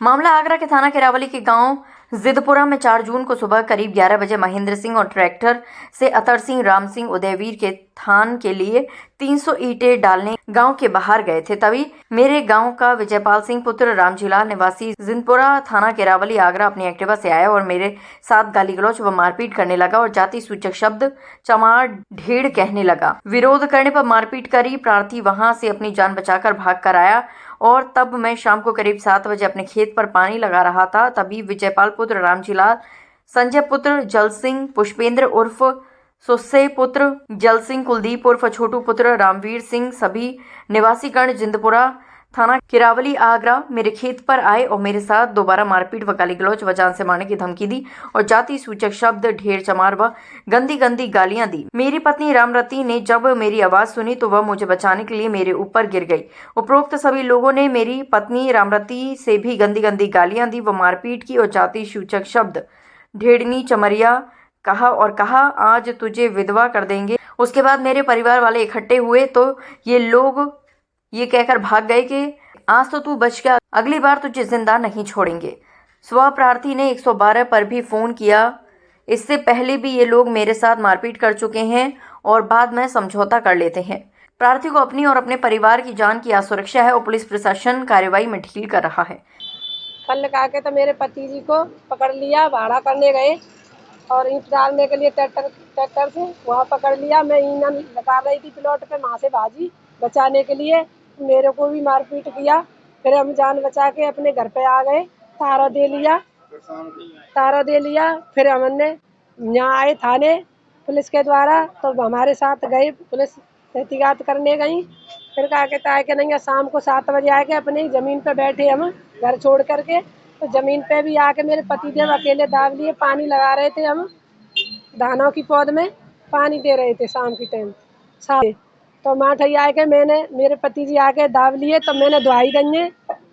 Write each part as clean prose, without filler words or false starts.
मामला आगरा के थाना केरावली के गांव जिदपुरा में 4 जून को सुबह करीब 11 बजे महेंद्र सिंह और ट्रैक्टर से अतर सिंह, राम सिंह, उदयवीर के थान के लिए 300 ईंटें डालने गांव के बाहर गए थे। तभी मेरे गांव का विजयपाल सिंह पुत्र रामजीलाल निवासी जिदपुरा थाना केरावली आगरा अपनी एक्टिवा से आया और मेरे साथ गाली गलौज व मारपीट करने लगा और जाति सूचक शब्द चमार ढेड़ कहने लगा। विरोध करने पर मारपीट करी। प्रार्थी वहां से अपनी जान बचाकर भाग कर आया और तब मैं शाम को करीब 7 बजे अपने खेत पर पानी लगा रहा था। तभी विजयपाल पुत्र रामजीलाल, संजय पुत्र जल सिंह, पुष्पेंद्र उर्फ सुस्से पुत्र जल सिंह, कुलदीप उर्फ छोटू पुत्र रामवीर सिंह सभी निवासीगण जिंदपुरा थाना केरावली आगरा मेरे खेत पर आए और मेरे साथ दोबारा मारपीट व गाली गलौज व जान से मारने की धमकी दी और जाति सूचक शब्द, ढेर, चमार व गंदी गंदी गालियां दी। मेरी पत्नी रामरती ने जब मेरी आवाज सुनी तो वह मुझे बचाने के लिए मेरे ऊपर गिर गई। उपरोक्त सभी लोगों ने मेरी पत्नी रामरती से भी गंदी गंदी गालियां दी व मारपीट की और जाति सूचक शब्द ढेड़नी, चमरिया कहा आज तुझे विधवा कर देंगे। उसके बाद मेरे परिवार वाले इकट्ठे हुए तो ये लोग ये कहकर भाग गए कि आज तो तू बच गया, अगली बार तुझे जिंदा नहीं छोड़ेंगे। स्व प्रार्थी ने 112 पर भी फोन किया। इससे पहले भी ये लोग मेरे साथ मारपीट कर चुके हैं और बाद में समझौता कर लेते हैं। प्रार्थी को अपनी और अपने परिवार की जान की सुरक्षा है और पुलिस प्रशासन कार्रवाई में ढील कर रहा है। कल आके तो मेरे पति जी को पकड़ लिया, भाड़ा करने गए और ईंट डालने के लिए ट्रैक्टर से वहाँ पकड़ लिया। मैं ईंधन लगा रही थी प्लॉट पे, वहाँ से भाजी बचाने के लिए मेरे को भी मारपीट किया। फिर हम जान बचा के अपने घर पे आ गए, तारा दे लिया। फिर हमने यहाँ आए थाने पुलिस के द्वारा, तो हमारे साथ गए पुलिस तहकीकात करने गई। फिर कहा कहता है कि नहीं, शाम को 7 बजे आके अपनी ज़मीन पे बैठे हम घर छोड़ करके, तो ज़मीन पे भी आके मेरे पतिदेव अकेले दाब लिए। पानी लगा रहे थे, हम धानों की पौध में पानी दे रहे थे शाम की टाइम तो माठई आके मैंने मेरे पति जी आके दाब लिए, तो मैंने दुआई गई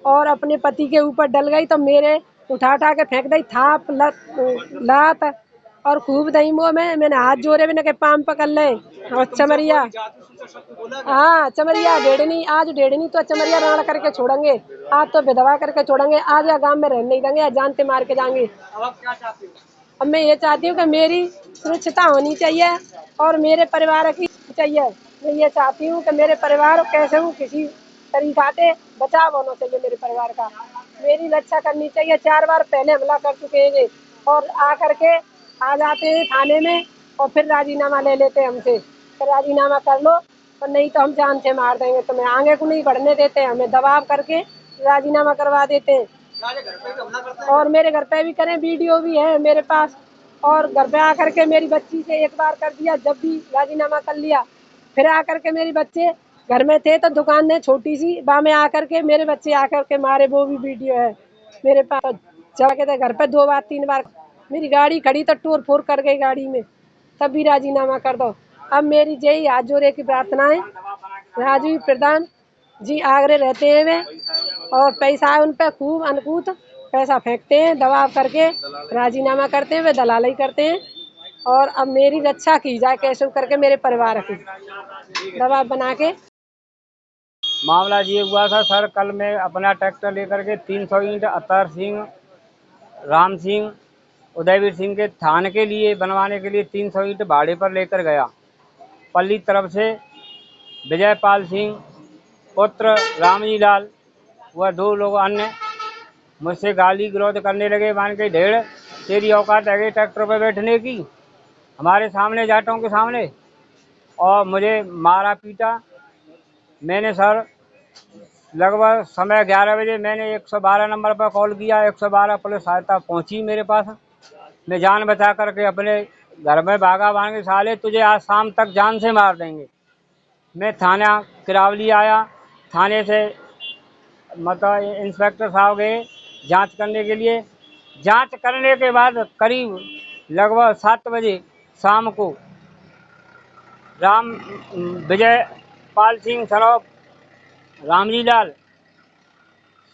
और अपने पति के ऊपर डल गई, तो मेरे उठा के फेंक दी थाप लात और खूब दही मुँह में। मैंने हाथ जोड़े मैंने के पाम पकड़ ले और चमरिया, हाँ चमरिया ढेड़नी, आज ढेड़नी तो चमरिया राण करके छोड़ेंगे, आज तो विधवा करके छोड़ेंगे, आज या गांव में रहने नहीं देंगे, जानते मार के जाएंगे। अब मैं ये चाहती हूँ कि मेरी सुरक्षिता होनी चाहिए और मेरे परिवार की चाहिए। मैं ये चाहती हूँ कि मेरे परिवार कैसे हूँ किसी तरीका से बचाव होना चाहिए, मेरे परिवार का मेरी रक्षा करनी चाहिए। 4 बार पहले हमला कर चुके हैं और आकर के आ जाते हैं थाने में और फिर राजीनामा ले लेते हैं हमसे, फिर राजीनामा कर लो और नहीं तो हम जान से मार देंगे। तो मैं आगे को नहीं बढ़ने देते, हमें दबाव करके राजीनामा करवा देते हैं और मेरे घर पे भी करें, वीडियो भी है मेरे पास। और घर पे आकर के मेरी बच्ची से एक बार कर दिया, जब भी राजीनामा कर लिया फिर आकर के मेरे बच्चे घर में थे तो दुकान ने छोटी सी बा में आकर के मेरे बच्चे आकर के मारे, वो भी वीडियो है मेरे पास। चला के थे घर पे 2 बार 3 बार, मेरी गाड़ी खड़ी तो टूर फूर कर गई गाड़ी में, तब भी राजीनामा कर दो। अब मेरी यही हाथ जोड़े की प्रार्थना है, राजवी प्रधान जी आगरे रहते हैं वे और पैसा है उन पर खूब अनकूत पैसा फेंकते हैं, दबाव करके राजीनामा करते हैं, वे दलाली करते हैं। और अब मेरी रक्षा की जाए कैसे करके मेरे परिवार की दबाव बना के। मामला ये हुआ था सर, कल मैं अपना ट्रैक्टर लेकर के 300 ईंट अतर सिंह, राम सिंह, उदयवीर सिंह के थान के लिए बनवाने के लिए 300 ईंट भाड़े पर लेकर गया। पल्ली तरफ से विजयपाल सिंह पुत्र रामजीलाल व 2 लोग अन्य मुझसे गाली गलौज करने लगे। मान के ढेड़, तेरी औकात है ट्रैक्टर पर बैठने की, हमारे सामने जाटों के सामने, और मुझे मारा पीटा। मैंने सर लगभग समय 11 बजे मैंने 112 नंबर पर कॉल किया, 112 पुलिस सहायता पहुंची मेरे पास। मैं जान बचा करके अपने घर में भागा, भागे साले तुझे आज शाम तक जान से मार देंगे। मैं थाना केरावली आया, थाने से मतलब इंस्पेक्टर साहब गए जांच करने के लिए। जांच करने के बाद करीब लगभग 7 बजे शाम को विजयपाल सिंह सनौप रामजीलाल,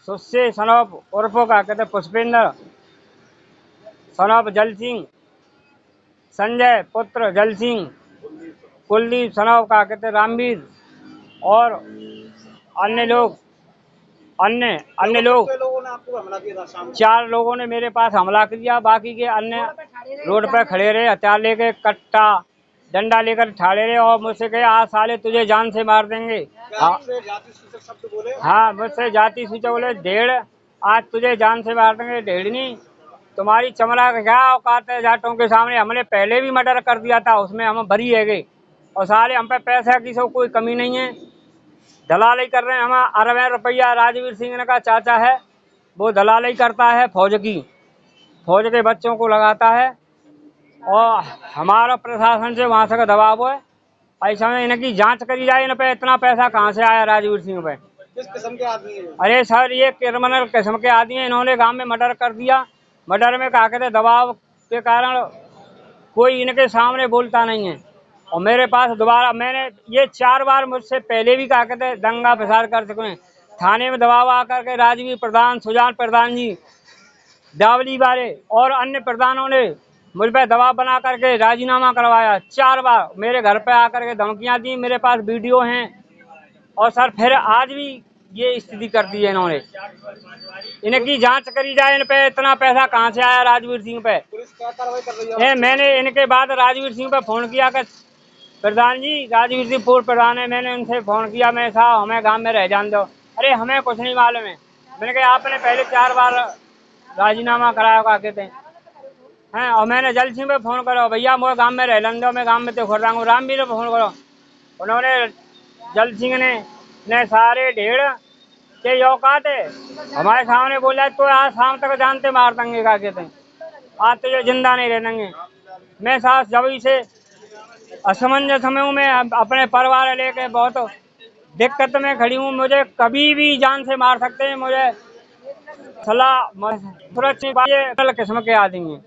सुस्से सनौप उर्फ का कहते पुष्पेंद्र सनौप जल सिंह, संजय पुत्र जल सिंह, कुलदीप सनौप का कहते रामवीर और अन्य लोग अन्य अन्य लोग कितने लोगों ने आपको हमला किया था शाम को? 4 लोगों ने मेरे पास हमला किया, बाकी के अन्य रोड पर खड़े रहे, हथियार लेके, कट्टा डंडा लेकर ठाड़े रहे और मुझसे कहे आज साले तुझे जान से मार देंगे। क्या आपसे जाति सूचक शब्द बोले? हाँ, मुझसे जाति सूचक बोले, ढेड़ आज तुझे जान से मार देंगे, ढेड़नी तुम्हारी चमड़ा का क्या औकात है जाटों के सामने, हमने पहले भी मर्डर कर दिया था, उसमें हम बरी है गए और सारे हम पे पैसा की सब कोई कमी नहीं है, दलाली कर रहे हैं। हम अरबों रुपया राजवीर सिंह का चाचा है, वो दलाली करता है फौज की, फौज के बच्चों को लगाता है और हमारा प्रशासन से वहाँ से दबाव है। ऐसा में इनकी जांच करी जाए, इन पे इतना पैसा कहाँ से आया राजवीर सिंह पे। किस किस्म के आदमी है? अरे सर, ये क्रिमिनल किस्म के आदमी है, इन्होंने गांव में मर्डर कर दिया। मर्डर में कहा कहते दबाव के कारण कोई इनके सामने बोलता नहीं है और मेरे पास दोबारा मैंने ये 4 बार मुझसे पहले भी कहा कहते दंगा फसाद कर चुके हैं। थाने में दबाव आकर के राजवीर प्रधान, सुजान प्रधान जी, डावली वाले और अन्य प्रधानों ने मुझ पर दबाव बना करके राजीनामा करवाया। 4 बार मेरे घर पे आकर के धमकियां दी, मेरे पास वीडियो हैं और सर फिर आज भी ये स्थिति कर दी है इन्होंने। इनकी जांच करी जाए, इन पे इतना पैसा कहाँ से आया राजवीर सिंह पे। पुलिस क्या कार्रवाई कर रही है? मैंने इनके बाद राजवीर सिंह पे फोन किया कि प्रधान जी, राजवीर सिंह पूर्व प्रधान है, मैंने उनसे फोन किया, मैं साहब हमें गांव में रह जान दो। अरे हमें कुछ नहीं मालूम है। मैंने कहा आपने पहले 4 बार राजीनामा कराया का कहते हैं और मैंने जल सिंह पे फोन करो, भैया मुझे गांव में रह लन दो, मैं गांव में तो खुद रहा हूँ। रामवीर ने फोन करो, उन्होंने जल सिंह ने सारे ढेड़ के औकात है हमारे सामने बोला तो आज शाम तक जानते मार देंगे का कहते हैं, आज तो ये जिंदा नहीं रह देंगे। मैं साथ जब से असमंजस में हूँ, मैं अपने परिवार लेके बहुत दिक्कत में खड़ी हूँ। मुझे कभी भी जान से मार सकते हैं, मुझे सलाह सुरक्षित किस्म के आदमी हैं।